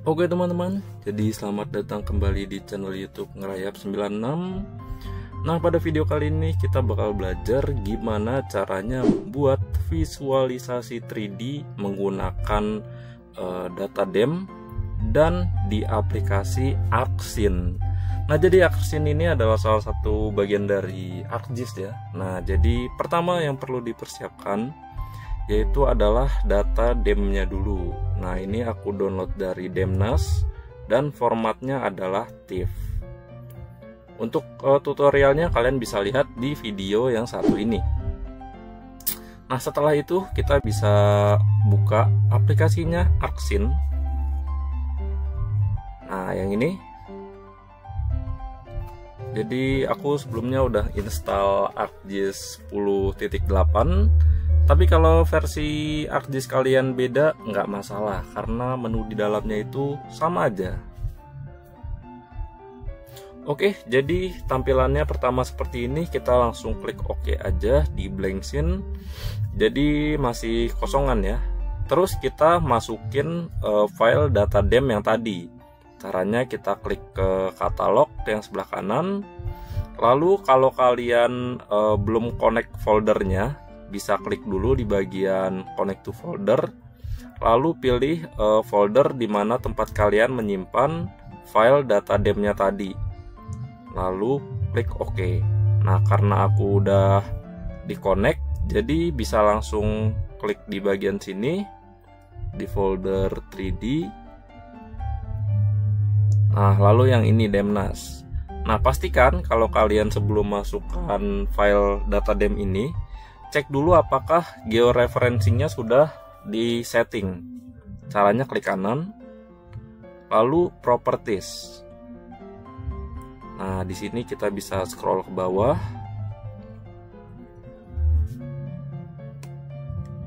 Oke teman-teman, jadi selamat datang kembali di channel YouTube Ngerayap 96. Nah, pada video kali ini kita bakal belajar gimana caranya buat visualisasi 3D menggunakan data DEM dan di aplikasi ArcScene. Nah, jadi ArcScene ini adalah salah satu bagian dari ArcGIS ya. Nah, jadi pertama yang perlu dipersiapkan yaitu adalah data DEM-nya dulu. Nah, ini aku download dari Demnas dan formatnya adalah TIFF. Untuk tutorialnya kalian bisa lihat di video yang satu ini. Nah, setelah itu kita bisa buka aplikasinya ArcScene. Nah, yang ini. Jadi aku sebelumnya udah install ArcGIS 10.8. Tapi kalau versi ArcGIS kalian beda, nggak masalah karena menu di dalamnya itu sama aja. Oke, jadi tampilannya pertama seperti ini, kita langsung klik OK aja di blank scene. Jadi masih kosongan ya. Terus kita masukin file data DEM yang tadi. Caranya kita klik ke katalog yang sebelah kanan. Lalu kalau kalian belum connect foldernya, bisa klik dulu di bagian connect to folder, lalu pilih folder di mana tempat kalian menyimpan file data DEM-nya tadi, lalu klik OK. Nah, karena aku udah di connect, jadi bisa langsung klik di bagian sini di folder 3D. Nah, lalu yang ini Demnas. Nah, pastikan kalau kalian sebelum masukkan file data DEM ini, cek dulu apakah georeferencingnya sudah di setting. Caranya klik kanan, lalu properties. Nah, di sini kita bisa scroll ke bawah.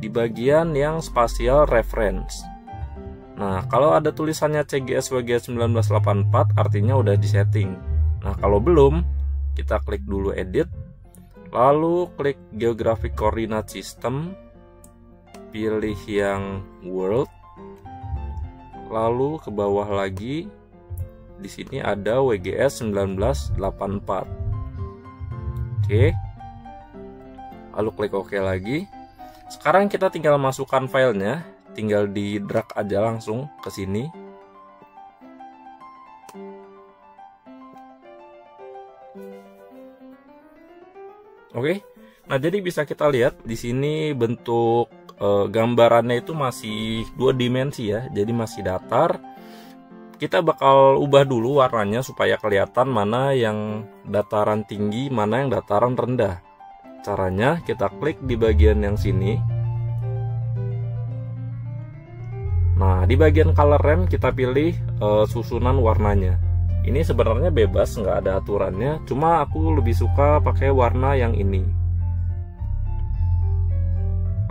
Di bagian yang spatial reference. Nah, kalau ada tulisannya CGS WGS 1984 artinya udah di setting. Nah, kalau belum, kita klik dulu edit. Lalu klik Geographic Coordinate System, pilih yang World, lalu ke bawah lagi, di sini ada WGS 1984. Oke, lalu klik OK lagi. Sekarang kita tinggal masukkan filenya, tinggal di drag aja langsung ke sini. Oke, nah jadi bisa kita lihat di sini bentuk gambarannya itu masih 2 dimensi ya, jadi masih datar. Kita bakal ubah dulu warnanya supaya kelihatan mana yang dataran tinggi, mana yang dataran rendah. Caranya kita klik di bagian yang sini. Nah, di bagian color ramp kita pilih susunan warnanya. Ini sebenarnya bebas, nggak ada aturannya, cuma aku lebih suka pakai warna yang ini.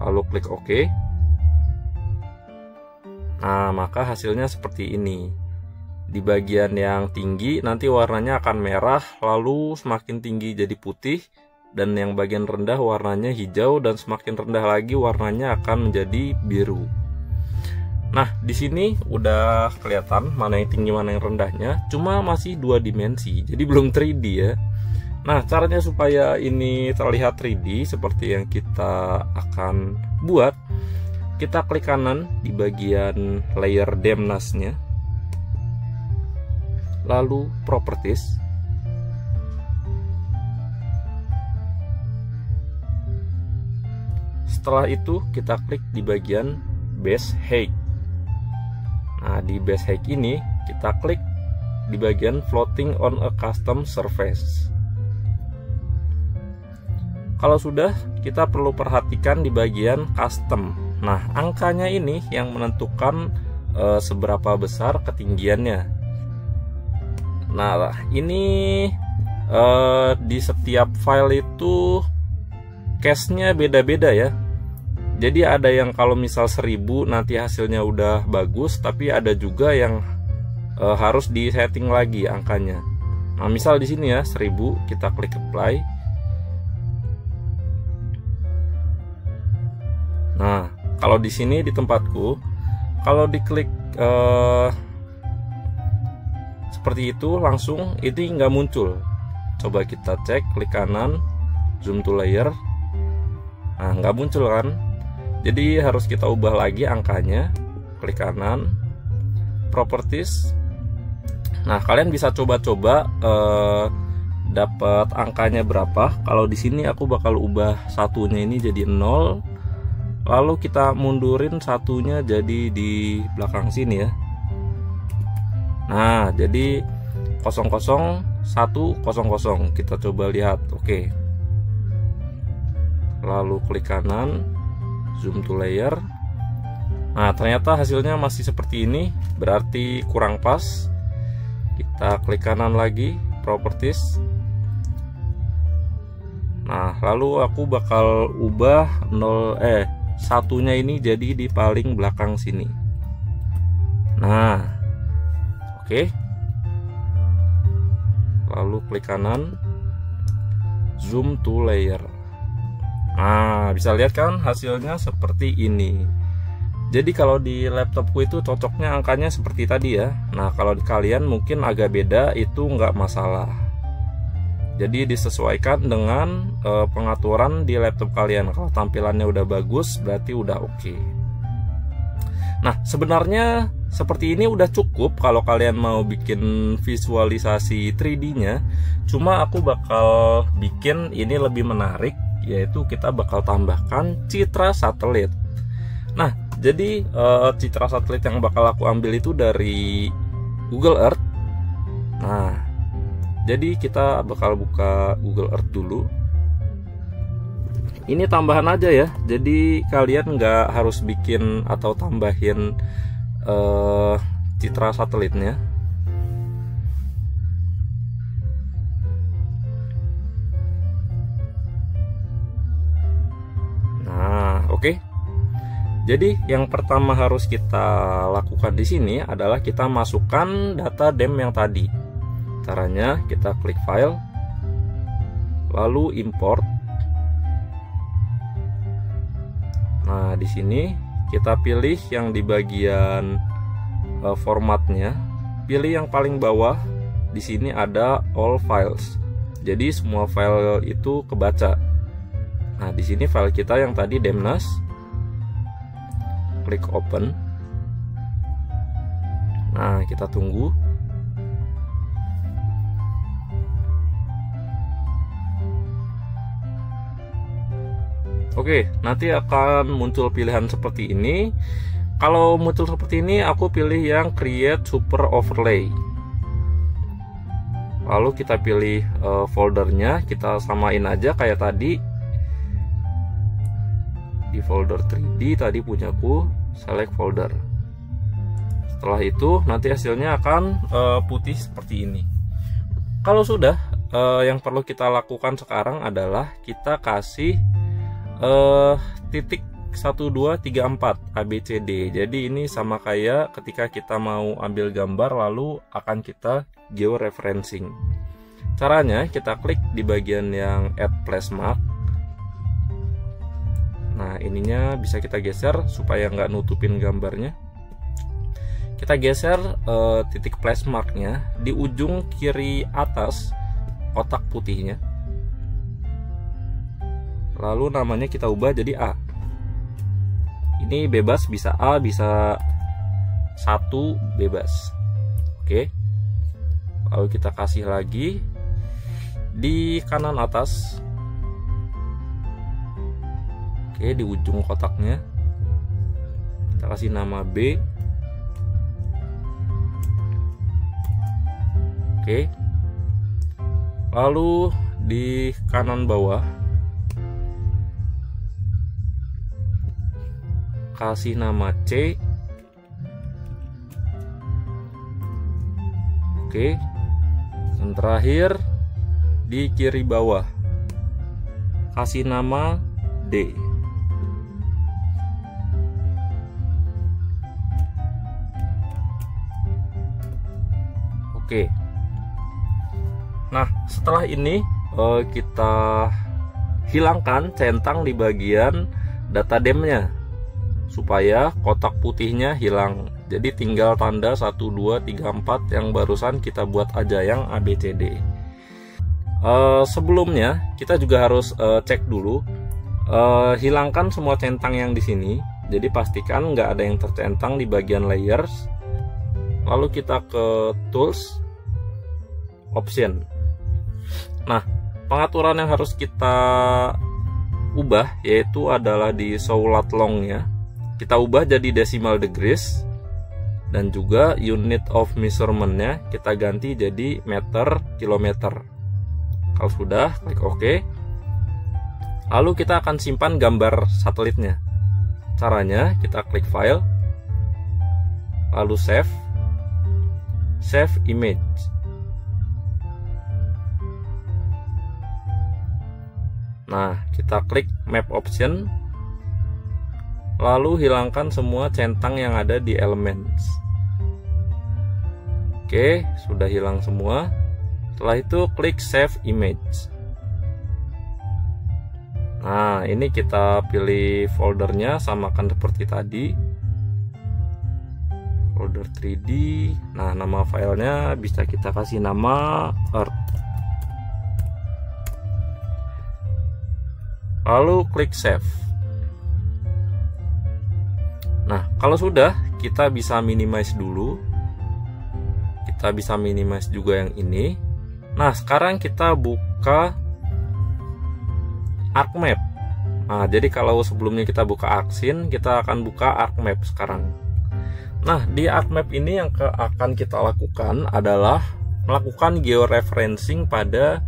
Lalu klik OK. Nah, maka hasilnya seperti ini. Di bagian yang tinggi nanti warnanya akan merah, lalu semakin tinggi jadi putih, dan yang bagian rendah warnanya hijau, dan semakin rendah lagi warnanya akan menjadi biru. Nah, di sini udah kelihatan mana yang tinggi mana yang rendahnya, cuma masih 2 dimensi, jadi belum 3D ya. Nah, caranya supaya ini terlihat 3D seperti yang kita akan buat, kita klik kanan di bagian layer Demnasnya, lalu properties. Setelah itu kita klik di bagian base height. Nah, di base height ini kita klik di bagian floating on a custom surface. Kalau sudah, kita perlu perhatikan di bagian custom. Nah, angkanya ini yang menentukan seberapa besar ketinggiannya. Nah, ini di setiap file itu case-nya beda-beda ya. Jadi ada yang kalau misal 1000 nanti hasilnya udah bagus, tapi ada juga yang harus di setting lagi angkanya. Nah, misal di sini ya 1000, kita klik apply. Nah, kalau di sini di tempatku, kalau diklik seperti itu langsung ini nggak muncul. Coba kita cek, klik kanan, zoom to layer. Nah, nggak muncul kan? Jadi harus kita ubah lagi angkanya. Klik kanan, properties. Nah, kalian bisa coba-coba dapat angkanya berapa. Kalau di sini aku bakal ubah satunya ini jadi 0. Lalu kita mundurin satunya jadi di belakang sini ya. Nah, jadi 00100. Kita coba lihat. Oke. Lalu klik kanan, zoom to layer. Nah, ternyata hasilnya masih seperti ini, berarti kurang pas. Kita klik kanan lagi, properties. Nah, lalu aku bakal ubah satunya ini jadi di paling belakang sini. Nah, oke. Lalu klik kanan, zoom to layer. Nah, bisa lihat kan hasilnya seperti ini. Jadi kalau di laptopku itu cocoknya angkanya seperti tadi ya. Nah, kalau di kalian mungkin agak beda, itu nggak masalah. Jadi disesuaikan dengan pengaturan di laptop kalian. Kalau tampilannya udah bagus, berarti udah oke. Nah, sebenarnya seperti ini udah cukup kalau kalian mau bikin visualisasi 3D-nya. Cuma aku bakal bikin ini lebih menarik, yaitu kita bakal tambahkan citra satelit. Nah, jadi citra satelit yang bakal aku ambil itu dari Google Earth. Nah, jadi kita bakal buka Google Earth dulu. Ini tambahan aja ya. Jadi kalian nggak harus bikin atau tambahin citra satelitnya. Nah, oke. Jadi yang pertama harus kita lakukan di sini adalah kita masukkan data DEM yang tadi. Caranya kita klik file, lalu import. Nah, di sini kita pilih yang di bagian formatnya, pilih yang paling bawah. Di sini ada all files. Jadi semua file itu kebaca. Nah, di sini file kita yang tadi Demnas. Klik open. Nah, kita tunggu. Oke, nanti akan muncul pilihan seperti ini. Kalau muncul seperti ini, aku pilih yang create super overlay. Lalu kita pilih foldernya, kita samain aja kayak tadi. Di folder 3D tadi punyaku, select folder. Setelah itu nanti hasilnya akan putih seperti ini. Kalau sudah, yang perlu kita lakukan sekarang adalah kita kasih titik 1, 2, 3, 4 ABCD. Jadi ini sama kayak ketika kita mau ambil gambar lalu akan kita georeferencing. Caranya kita klik di bagian yang add place mark. Nah, ininya bisa kita geser supaya nggak nutupin gambarnya. Kita geser titik place marknya di ujung kiri atas kotak putihnya. Lalu namanya kita ubah jadi A. Ini bebas, bisa A, bisa 1, bebas. Oke. Lalu kita kasih lagi di kanan atas. Oke, di ujung kotaknya kita kasih nama B. Oke. Lalu di kanan bawah kasih nama C. Oke. Dan terakhir di kiri bawah kasih nama D. Oke. Nah, setelah ini kita hilangkan centang di bagian data DEM-nya supaya kotak putihnya hilang. Jadi tinggal tanda 1, 2, 3, 4 yang barusan kita buat aja yang ABCD. Sebelumnya kita juga harus cek dulu, hilangkan semua centang yang di sini. Jadi pastikan nggak ada yang tercentang di bagian layers. Lalu kita ke tools, option. Nah, pengaturan yang harus kita ubah yaitu adalah di show lat long ya. Kita ubah jadi decimal degrees, dan juga unit of measurement-nya kita ganti jadi meter kilometer. Kalau sudah, klik OK. Lalu kita akan simpan gambar satelitnya. Caranya kita klik file, lalu save image. Nah, kita klik map option, lalu hilangkan semua centang yang ada di elements. Oke, sudah hilang semua. Setelah itu klik save image. Nah, ini kita pilih foldernya, samakan seperti tadi, folder 3D. Nah, nama filenya bisa kita kasih nama Earth. Lalu klik save. Nah, kalau sudah, kita bisa minimize dulu. Kita bisa minimize juga yang ini. Nah, sekarang kita buka ArcMap. Nah, jadi kalau sebelumnya kita buka ArcScene, kita akan buka ArcMap sekarang. Nah, di ArcMap ini yang akan kita lakukan adalah melakukan georeferencing pada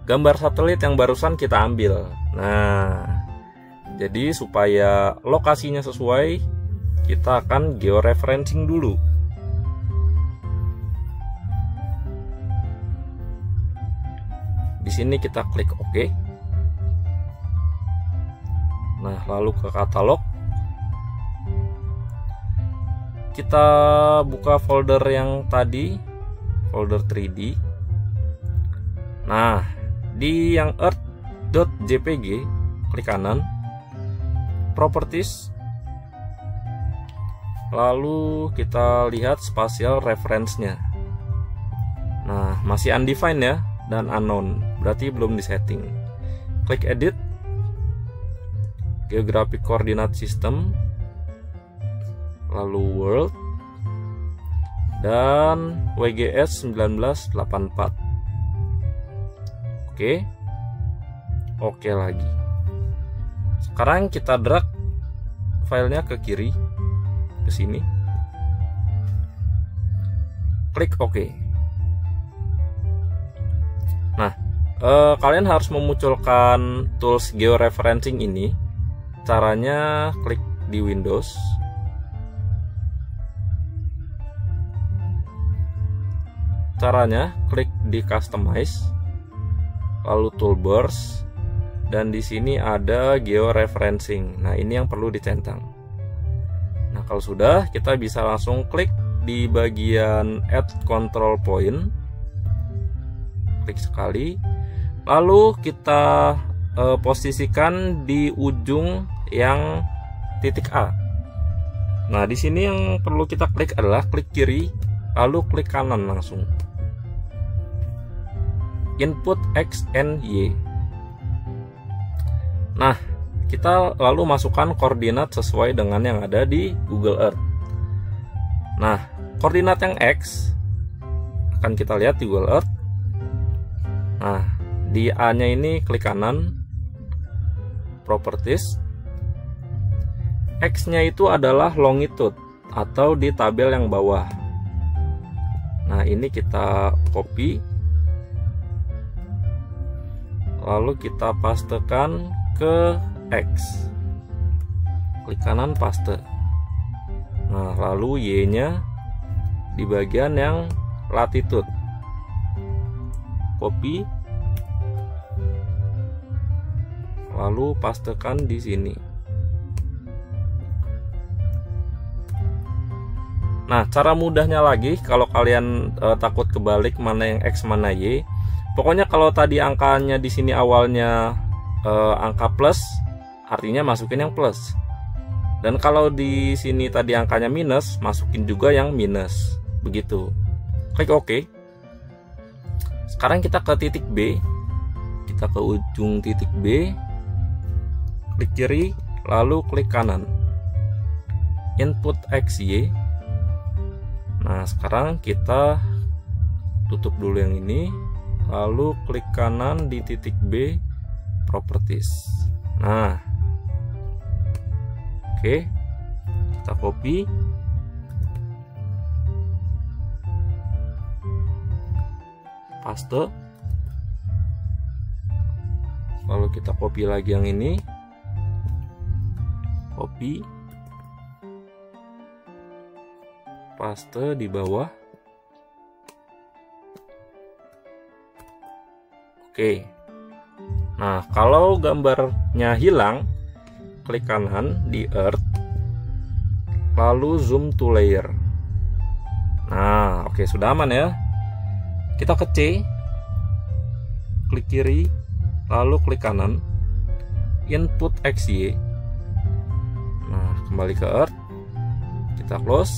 gambar satelit yang barusan kita ambil. Nah, jadi supaya lokasinya sesuai, kita akan georeferencing dulu. Di sini kita klik OK. Nah, lalu ke katalog. Kita buka folder yang tadi, folder 3D. Nah, di yang earth.jpg, klik kanan, properties. Lalu kita lihat spatial reference-nya. Nah, masih undefined ya, dan unknown, berarti belum disetting. Klik edit, geographic coordinate system, lalu world, dan WGS 1984. Oke lagi. Sekarang kita drag filenya ke kiri, ke sini, klik OK. Nah, kalian harus memunculkan tools georeferencing ini. Caranya klik di Windows, caranya klik di Customize, lalu Toolbars, dan di sini ada georeferencing. Nah, ini yang perlu dicentang. Nah, kalau sudah, kita bisa langsung klik di bagian Add Control Point, klik sekali, lalu kita posisikan di ujung yang titik A. Nah, di sini yang perlu kita klik adalah klik kiri, lalu klik kanan langsung. Input X and Y. Nah, kita lalu masukkan koordinat sesuai dengan yang ada di Google Earth. Nah, koordinat yang X akan kita lihat di Google Earth. Nah, di A-nya ini klik kanan, properties. X-nya itu adalah longitude atau di tabel yang bawah. Nah, ini kita copy, lalu kita pastekan ke X. Klik kanan, paste. Nah, lalu Y-nya di bagian yang latitude, copy, lalu pastekan di sini. Nah, cara mudahnya lagi, kalau kalian takut kebalik mana yang X mana Y, pokoknya kalau tadi angkanya di sini awalnya angka plus, artinya masukin yang plus. Dan kalau di sini tadi angkanya minus, masukin juga yang minus. Begitu. Klik OK. Sekarang kita ke titik B. Kita ke ujung titik B. Klik kiri, lalu klik kanan. Input XY. Nah, sekarang kita tutup dulu yang ini, lalu klik kanan di titik B, Properties. Nah, oke, kita copy, paste, lalu kita copy lagi yang ini, copy, paste di bawah. Oke. Nah, kalau gambarnya hilang, klik kanan di Earth, lalu zoom to layer. Nah, oke, sudah aman ya. Kita ke C, klik kiri, lalu klik kanan, input XY. Nah, kembali ke Earth, kita close,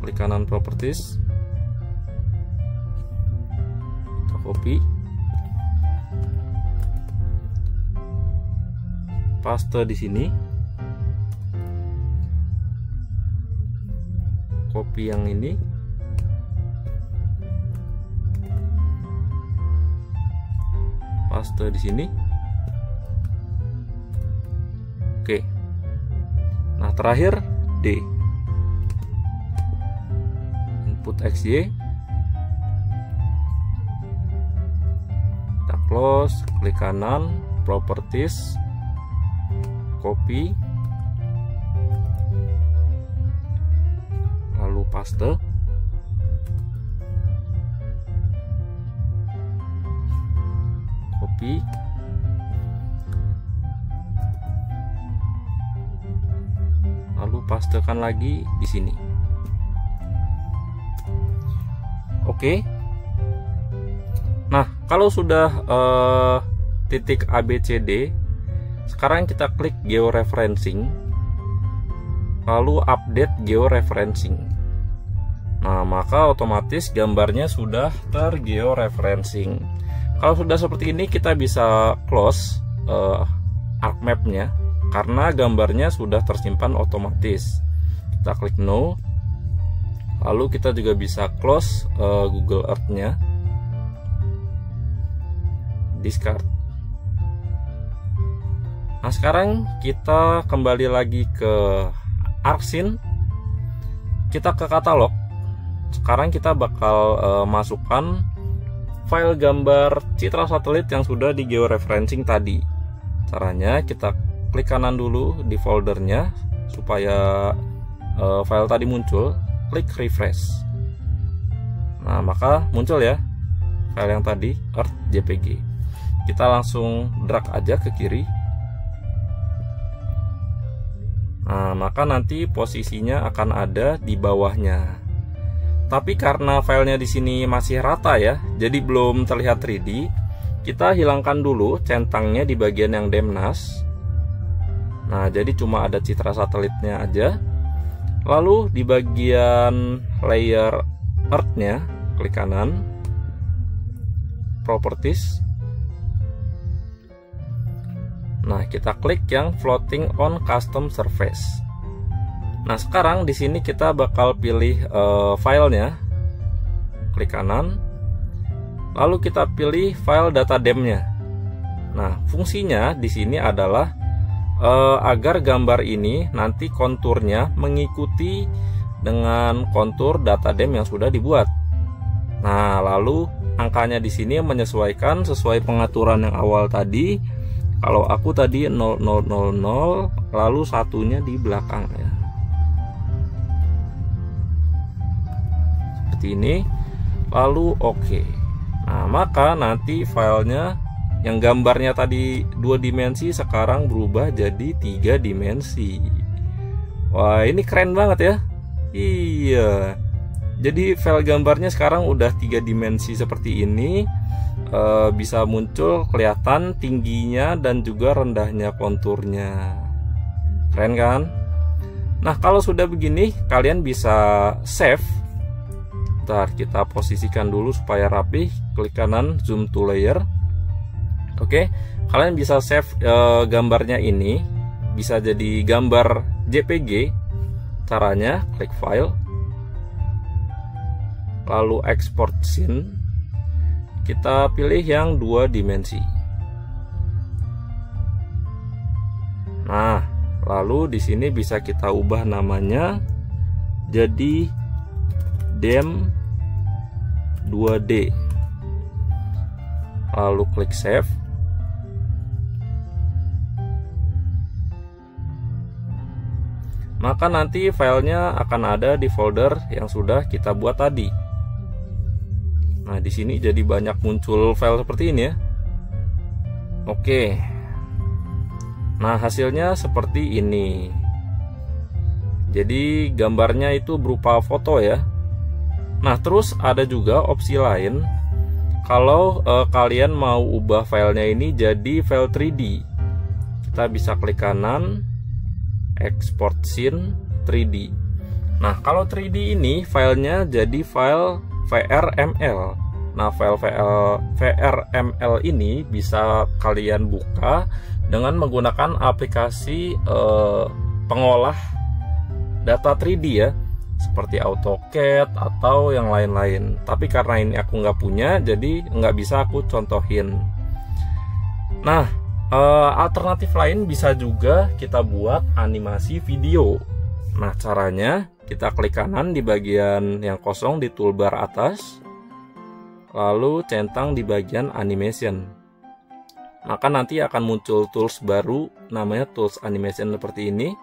klik kanan Properties, kita copy, paste di sini, copy yang ini, paste di sini. Oke. Nah, terakhir D. Input XY. Kita close, klik kanan, Properties, copy, lalu paste, copy, lalu pastekan lagi di sini. Oke. Nah, kalau sudah titik ABCD, sekarang kita klik georeferencing, lalu update georeferencing. Nah, maka otomatis gambarnya sudah tergeoreferencing. Kalau sudah seperti ini, kita bisa close ArcMap-nya karena gambarnya sudah tersimpan otomatis. Kita klik no, lalu kita juga bisa close Google Earth-nya, discard. Nah, sekarang kita kembali lagi ke ArcScene. Kita ke katalog. Sekarang kita bakal masukkan file gambar citra satelit yang sudah di georeferencing tadi. Caranya kita klik kanan dulu di foldernya supaya file tadi muncul. Klik refresh. Nah, maka muncul ya file yang tadi, Earth JPG. Kita langsung drag aja ke kiri. Nah, maka nanti posisinya akan ada di bawahnya. Tapi karena filenya di sini masih rata ya, jadi belum terlihat 3D. Kita hilangkan dulu centangnya di bagian yang demnas. Nah, jadi cuma ada citra satelitnya aja. Lalu di bagian layer Earth-nya, klik kanan, Properties. Nah, kita klik yang Floating on Custom Surface. Nah, sekarang di sini kita bakal pilih filenya. Klik kanan. Lalu kita pilih file datadem-nya. Nah, fungsinya di sini adalah agar gambar ini nanti konturnya mengikuti dengan kontur datadem yang sudah dibuat. Nah, lalu angkanya di sini menyesuaikan sesuai pengaturan yang awal tadi. Kalau aku tadi 0000, lalu satunya di belakang ya. Seperti ini. Lalu oke. Nah, maka nanti filenya yang gambarnya tadi 2 dimensi sekarang berubah jadi 3 dimensi. Wah, ini keren banget ya. Iya. Jadi file gambarnya sekarang udah 3 dimensi seperti ini. Bisa muncul kelihatan tingginya dan juga rendahnya konturnya. Keren kan? Nah, kalau sudah begini, kalian bisa save. Ntar kita posisikan dulu supaya rapi. Klik kanan, zoom to layer. Oke, kalian bisa save gambarnya ini. Bisa jadi gambar JPG. Caranya, klik file, lalu export scene. Kita pilih yang 2 dimensi. Nah, lalu di sini bisa kita ubah namanya jadi DEM 2D. Lalu klik save. Maka nanti filenya akan ada di folder yang sudah kita buat tadi. Nah, di sini jadi banyak muncul file seperti ini ya. Oke. Nah, hasilnya seperti ini. Jadi gambarnya itu berupa foto ya. Nah, terus ada juga opsi lain. Kalau kalian mau ubah filenya ini jadi file 3D, kita bisa klik kanan, export scene 3D. Nah, kalau 3D ini filenya jadi file VRML. Nah, file VRML ini bisa kalian buka dengan menggunakan aplikasi pengolah data 3D ya, seperti AutoCAD atau yang lain-lain. Tapi karena ini aku nggak punya, jadi nggak bisa aku contohin. Nah, alternatif lain bisa juga kita buat animasi video. Nah, caranya kita klik kanan di bagian yang kosong di toolbar atas, lalu centang di bagian animation. Maka nanti akan muncul tools baru namanya tools animation seperti ini.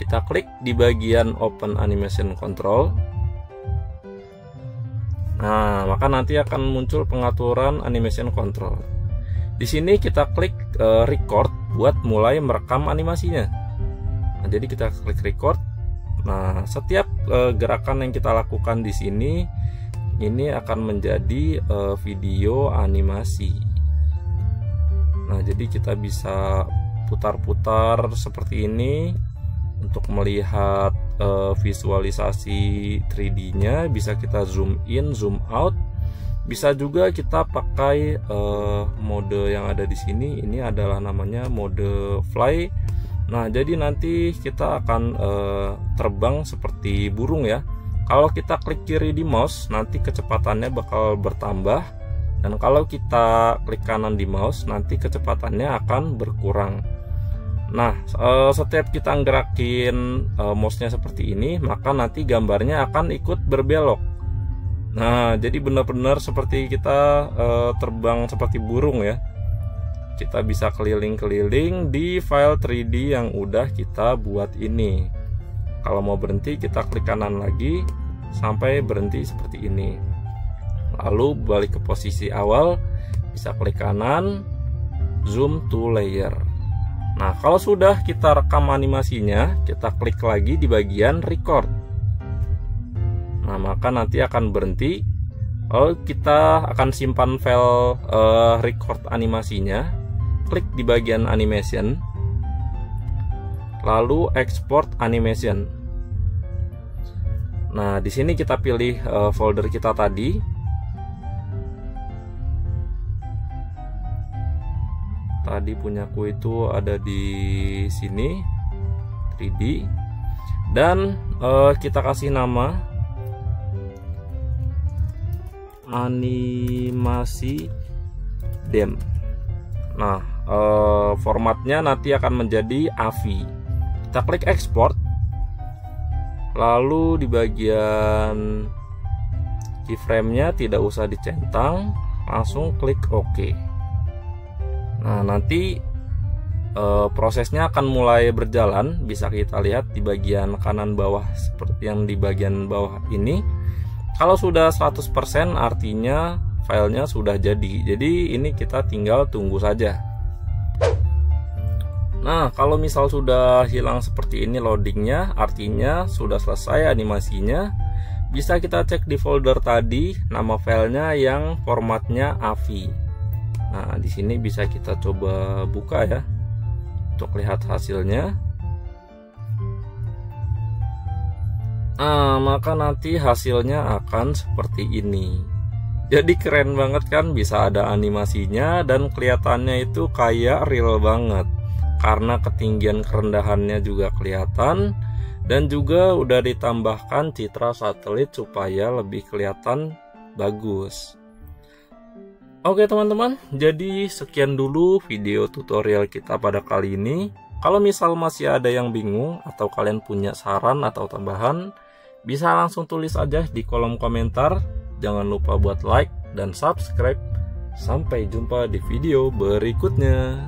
Kita klik di bagian open animation control. Nah, maka nanti akan muncul pengaturan animation control. Di sini kita klik record buat mulai merekam animasinya. Nah, jadi kita klik record. Nah, setiap gerakan yang kita lakukan di sini ini akan menjadi video animasi. Nah, jadi kita bisa putar-putar seperti ini untuk melihat visualisasi 3D-nya. Bisa kita zoom in, zoom out. Bisa juga kita pakai mode yang ada di sini. Ini adalah namanya mode fly. Nah, jadi nanti kita akan terbang seperti burung ya. Kalau kita klik kiri di mouse, nanti kecepatannya bakal bertambah. Dan kalau kita klik kanan di mouse, nanti kecepatannya akan berkurang. Nah, setiap kita gerakin mouse-nya seperti ini, maka nanti gambarnya akan ikut berbelok. Nah, jadi benar-benar seperti kita terbang seperti burung ya. Kita bisa keliling-keliling di file 3D yang udah kita buat ini. Kalau mau berhenti, kita klik kanan lagi sampai berhenti seperti ini. Lalu balik ke posisi awal, bisa klik kanan, zoom to layer. Nah, kalau sudah kita rekam animasinya, kita klik lagi di bagian record. Nah, maka nanti akan berhenti. Lalu kita akan simpan file record animasinya. Klik di bagian animation, lalu export animation. Nah, di sini kita pilih folder kita tadi. Tadi punyaku itu ada di sini 3D, dan kita kasih nama animasi DEM. Nah, formatnya nanti akan menjadi AVI. Kita klik export, lalu di bagian keyframe-nya tidak usah dicentang, langsung klik OK. Nah, nanti prosesnya akan mulai berjalan. Bisa kita lihat di bagian kanan bawah seperti yang di bagian bawah ini. Kalau sudah 100% artinya filenya sudah jadi. Jadi ini kita tinggal tunggu saja. Nah, kalau misal sudah hilang seperti ini loadingnya, artinya sudah selesai animasinya. Bisa kita cek di folder tadi nama filenya yang formatnya AVI. Nah, di sini bisa kita coba buka ya untuk lihat hasilnya. Maka nanti hasilnya akan seperti ini. Jadi keren banget kan, bisa ada animasinya dan kelihatannya itu kayak real banget. Karena ketinggian kerendahannya juga kelihatan dan juga udah ditambahkan citra satelit supaya lebih kelihatan bagus. Oke teman-teman, jadi sekian dulu video tutorial kita pada kali ini. Kalau misal masih ada yang bingung atau kalian punya saran atau tambahan, bisa langsung tulis aja di kolom komentar. Jangan lupa buat like dan subscribe. Sampai jumpa di video berikutnya.